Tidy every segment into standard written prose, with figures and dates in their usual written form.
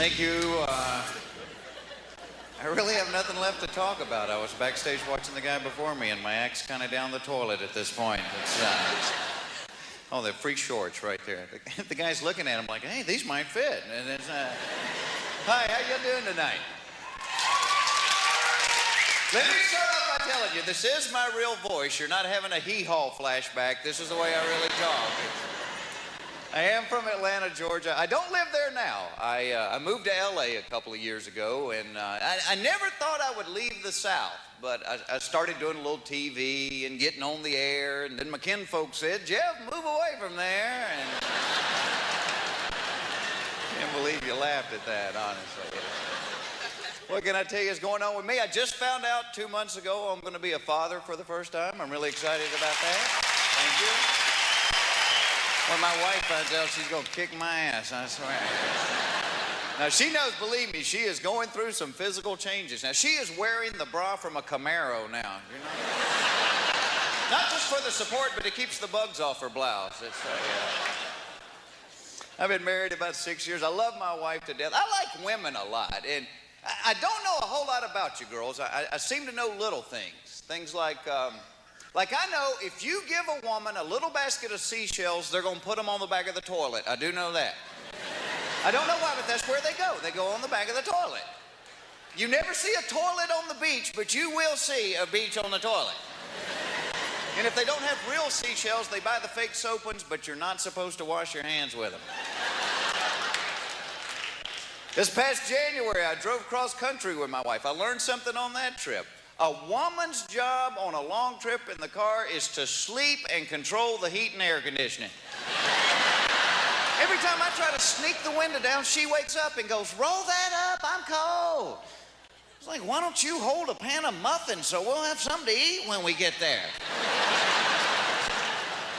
Thank you. I really have nothing left to talk about. I was backstage watching the guy before me, and my act's kind of down the toilet at this point. Oh, they're free shorts right there. The guy's looking at them like, hey, these might fit. And it's, hi, how you doing tonight? Let me start off by telling you, this is my real voice. You're not having a hee-haw flashback. This is the way I really talk. I am from Atlanta, Georgia. I don't live there now. I moved to LA a couple of years ago, and I never thought I would leave the South, but I started doing a little TV and getting on the air, and then my kinfolk said, Jeff, move away from there. And I can't believe you laughed at that, honestly. What can I tell you is going on with me? I just found out 2 months ago I'm going to be a father for the first time. I'm really excited about that. Thank you. When my wife finds out, she's going to kick my ass, I swear. Now, she knows, believe me, she is going through some physical changes. Now, she is wearing the bra from a Camaro now, you know? Not just for the support, but it keeps the bugs off her blouse. I've been married about 6 years. I love my wife to death. I like women a lot, and I don't know a whole lot about you girls. I seem to know little things. Things like I know if you give a woman a little basket of seashells, they're going to put them on the back of the toilet. I do know that. I don't know why, but that's where they go. They go on the back of the toilet. You never see a toilet on the beach, but you will see a beach on the toilet. And if they don't have real seashells, they buy the fake soap ones, but you're not supposed to wash your hands with them. This past January, I drove cross country with my wife. I learned something on that trip. A woman's job on a long trip in the car is to sleep and control the heat and air conditioning. Every time I try to sneak the window down, she wakes up and goes, roll that up, I'm cold. It's like, why don't you hold a pan of muffins so we'll have something to eat when we get there?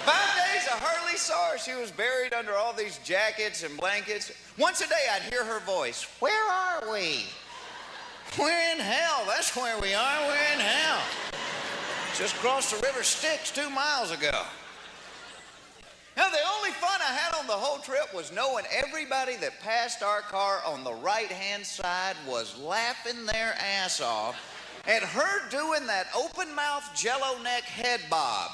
5 days, I hardly saw her. She was buried under all these jackets and blankets. Once a day, I'd hear her voice, where are we? We're in hell. That's where we are. We're in hell. Just crossed the river Styx 2 miles ago. Now, the only fun I had on the whole trip was knowing everybody that passed our car on the right-hand side was laughing their ass off at her doing that open-mouth jello neck head bob.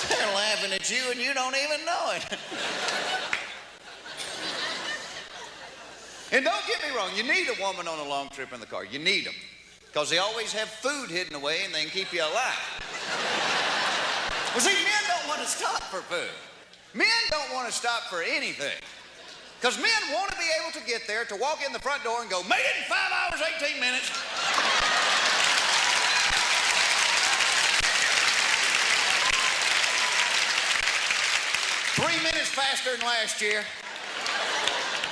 They're laughing at you and you don't even know it. And don't get me wrong, you need a woman on a long trip in the car. You need them. Because they always have food hidden away and they can keep you alive. Well, see, men don't want to stop for food. Men don't want to stop for anything. Because men want to be able to get there, to walk in the front door and go, made it in 5 hours, 18 minutes. Three minutes faster than last year.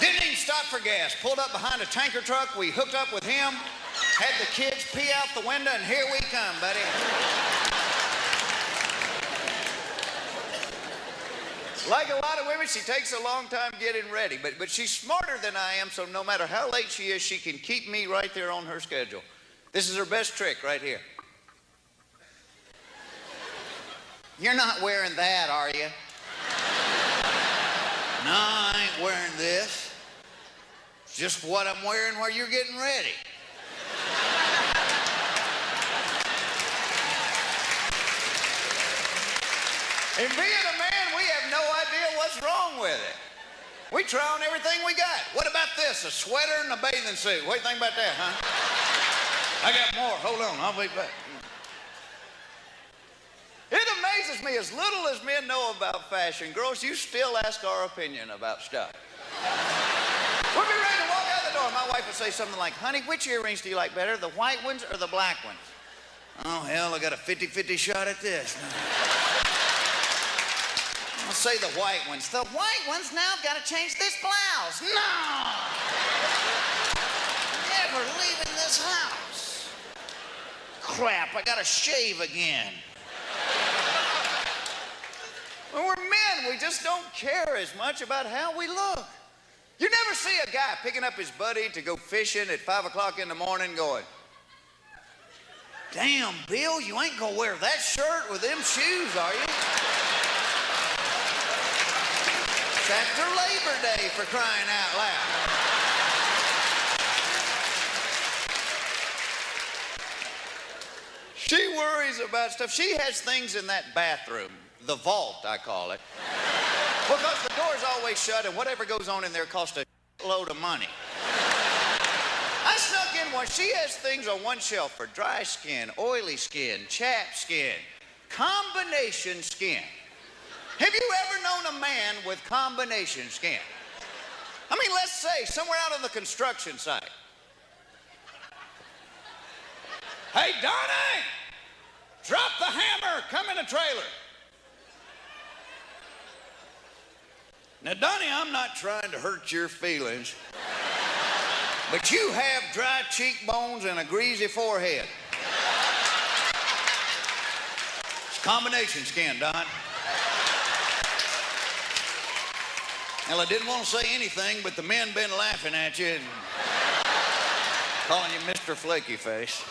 Didn't even stop for gas. Pulled up behind a tanker truck. We hooked up with him. Had the kids pee out the window, and here we come, buddy. Like a lot of women, she takes a long time getting ready, but she's smarter than I am, so no matter how late she is, she can keep me right there on her schedule. This is her best trick right here. You're not wearing that, are you? No, I ain't wearing this. It's just what I'm wearing while you're getting ready. And being a man, we have no idea what's wrong with it. We try on everything we got. What about this? A sweater and a bathing suit. What do you think about that, huh? I got more. Hold on, I'll be back. It amazes me, as little as men know about fashion, girls, you still ask our opinion about stuff. We'll be ready to walk out the door. My wife would say something like, honey, which earrings do you like better, the white ones or the black ones? Oh, hell, I got a 50-50 shot at this. I'll say the white ones. The white ones, now I've got to change this blouse. No! Never leaving this house. Crap, I got to shave again. When we're men, we just don't care as much about how we look. You never see a guy picking up his buddy to go fishing at 5 o'clock in the morning going, damn, Bill, you ain't gonna wear that shirt with them shoes, are you? after Labor Day, for crying out loud. She worries about stuff. She has things in that bathroom, the vault, I call it, because the door's always shut and whatever goes on in there costs a load of money. I snuck in one. She has things on one shelf for dry skin, oily skin, chapped skin, combination skin. Have you ever known a man with combination skin? I mean, let's say somewhere out on the construction site. Hey, Donnie! Drop the hammer! Come in a trailer. Now, Donnie, I'm not trying to hurt your feelings, but you have dry cheekbones and a greasy forehead. It's combination skin, Don. Well, I didn't want to say anything, but the men been laughing at you and calling you Mr. Flaky Face.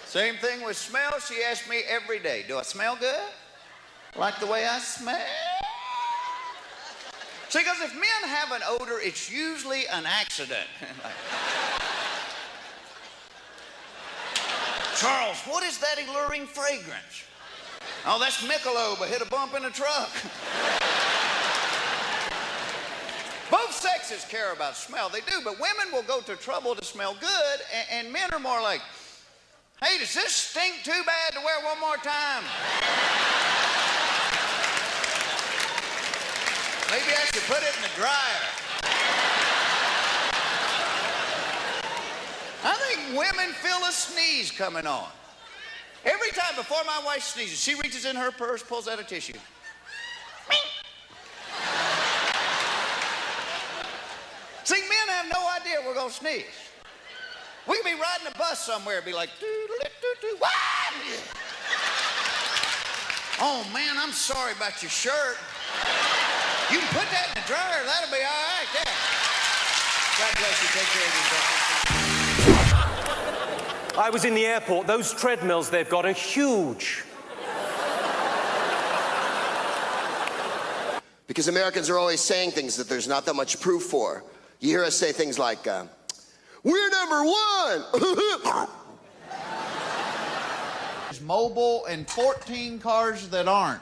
Same thing with smell. She asks me every day, do I smell good? Like the way I smell? See, because if men have an odor, it's usually an accident. Charles, what is that alluring fragrance? Oh, that's Michelob. I hit a bump in a truck. Both sexes care about smell. They do, but women will go to trouble to smell good, and men are more like, hey, does this stink too bad to wear one more time? Maybe I should put it in the dryer. I think women feel a sneeze coming on. Every time before my wife sneezes, she reaches in her purse, pulls out a tissue. See, men have no idea we're going to sneeze. We could be riding a bus somewhere and be like, doo-doo-doo-doo-doo, wah! Oh, man, I'm sorry about your shirt. You can put that in the dryer. That'll be all right there. God bless you. Take care of yourself. I was in the airport. Those treadmills they've got are huge. Because Americans are always saying things that there's not that much proof for. You hear us say things like, we're number one. There's mobile and 14 cars that aren't.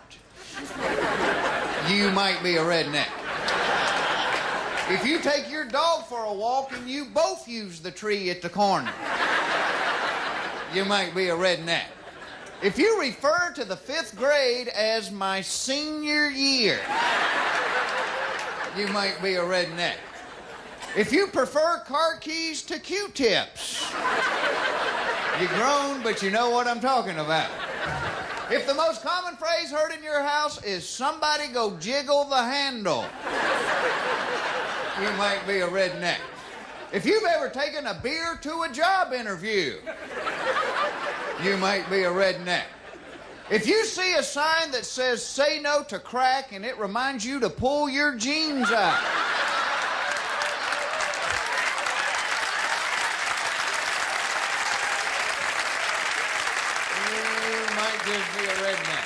You might be a redneck. If you take your dog for a walk and you both use the tree at the corner, you might be a redneck. If you refer to the 5th grade as my senior year, you might be a redneck. If you prefer car keys to Q-tips, you're grown, but you know what I'm talking about. If the most common phrase heard in your house is somebody go jiggle the handle, you might be a redneck. If you've ever taken a beer to a job interview, you might be a redneck. If you see a sign that says say no to crack and it reminds you to pull your jeans out, just be a redneck.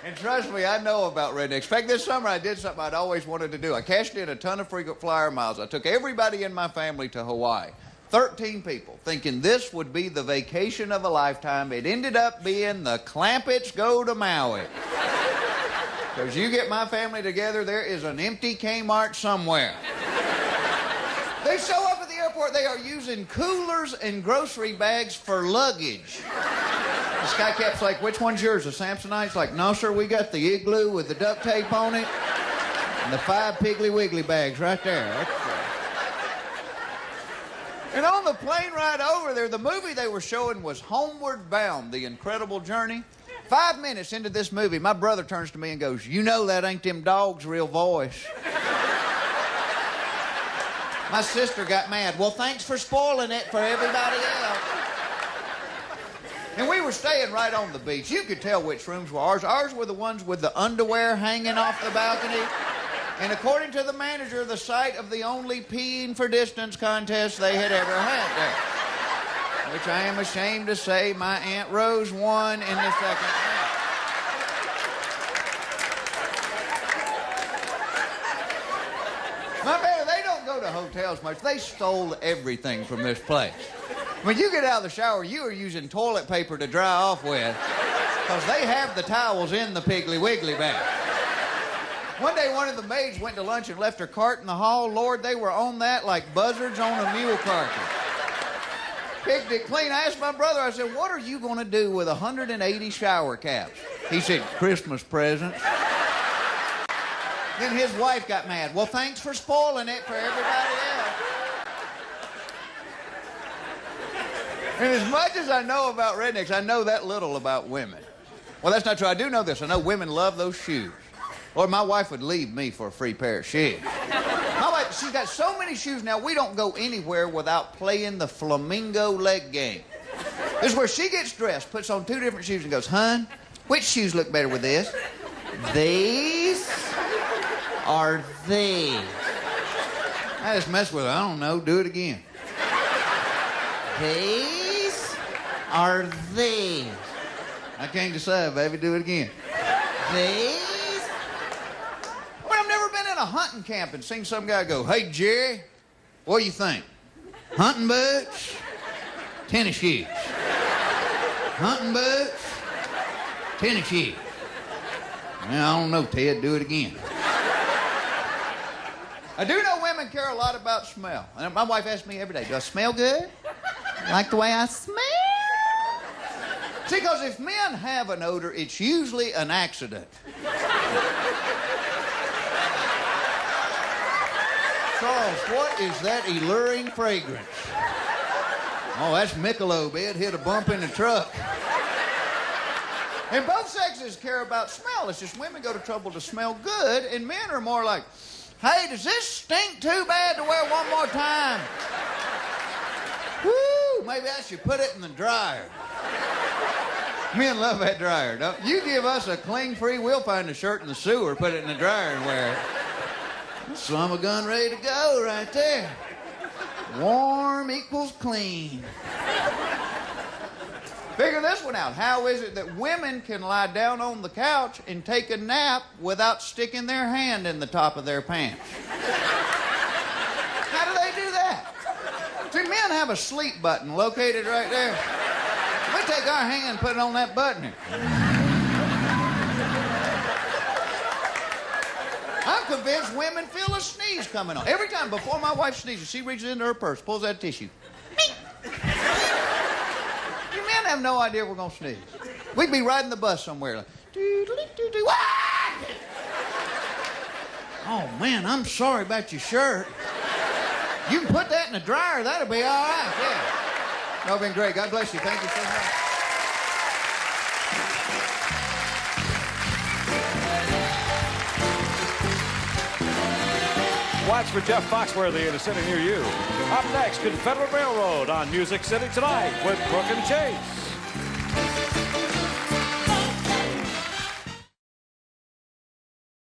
And trust me, I know about rednecks. In fact, this summer I did something I'd always wanted to do. I cashed in a ton of frequent flyer miles. I took everybody in my family to Hawaii. 13 people, thinking this would be the vacation of a lifetime. It ended up being the Clampetts go to Maui. Because you get my family together, there is an empty Kmart somewhere. They show up at the airport, they are using coolers and grocery bags for luggage. The sky cap's like, which one's yours? The Samsonite's like, no, sir, we got the Igloo with the duct tape on it. And the 5 Piggly Wiggly bags right there. And on the plane ride over there, the movie they were showing was Homeward Bound, The Incredible Journey. 5 minutes into this movie, my brother turns to me and goes, you know that ain't them dogs' real voice. My sister got mad. Well, thanks for spoiling it for everybody else. And we were staying right on the beach. You could tell which rooms were ours. Ours were the ones with the underwear hanging off the balcony. And according to the manager, the site of the only peeing for distance contest they had ever had there. Which I am ashamed to say my Aunt Rose won in the second round. hotels much. They stole everything from this place. When you get out of the shower, you are using toilet paper to dry off with because they have the towels in the Piggly Wiggly bag. One day, one of the maids went to lunch and left her cart in the hall. Lord, they were on that like buzzards on a mule carcass. Picked it clean. I asked my brother, I said, what are you going to do with 180 shower caps? He said, Christmas presents. Then his wife got mad. Well, thanks for spoiling it for everybody else. And as much as I know about rednecks, I know that little about women. Well, that's not true. I do know this. I know women love those shoes. Lord, my wife would leave me for a free pair of shoes. My wife, she's got so many shoes now, we don't go anywhere without playing the flamingo leg game. This is where she gets dressed, puts on 2 different shoes and goes, "Hun, which shoes look better with this? These or these?" I just mess with her. I don't know. Do it again. These or these? I can't decide, baby. Do it again. These? I've never been in a hunting camp and seen some guy go, "Hey, Jerry, what do you think? Hunting boots, tennis shoes. Hunting boots, tennis shoes." Well, I don't know, Ted. Do it again. I do know women care a lot about smell. And my wife asks me every day, "Do I smell good? Like the way I smell?" See, because if men have an odor, it's usually an accident. Charles, what is that alluring fragrance? Oh, that's Michelob. It hit a bump in the truck. And both sexes care about smell. It's just women go to trouble to smell good, and men are more like, "Hey, does this stink too bad to wear one more time? Woo, maybe I should put it in the dryer." Men love that dryer, don't you? Give us a cling-free, we'll find a shirt in the sewer, put it in the dryer and wear it. Summer gun ready to go right there. Warm equals clean. Figure this one out. How is it that women can lie down on the couch and take a nap without sticking their hand in the top of their pants? How do they do that? See, men have a sleep button located right there. We take our hand and put it on that button here. I'm convinced women feel a sneeze coming on. Every time before my wife sneezes, she reaches into her purse, pulls out tissue. You men have no idea we're going to sneeze. We'd be riding the bus somewhere like, doo-doo-doo-doo-doo. "Oh, man, I'm sorry about your shirt. You can put that in the dryer. That'll be all right." Yeah. No, it's been great. God bless you. Thank you so much. Watch for Jeff Foxworthy in a city near you. Up next, Confederate Railroad on Music City Tonight with Brooke and Chase.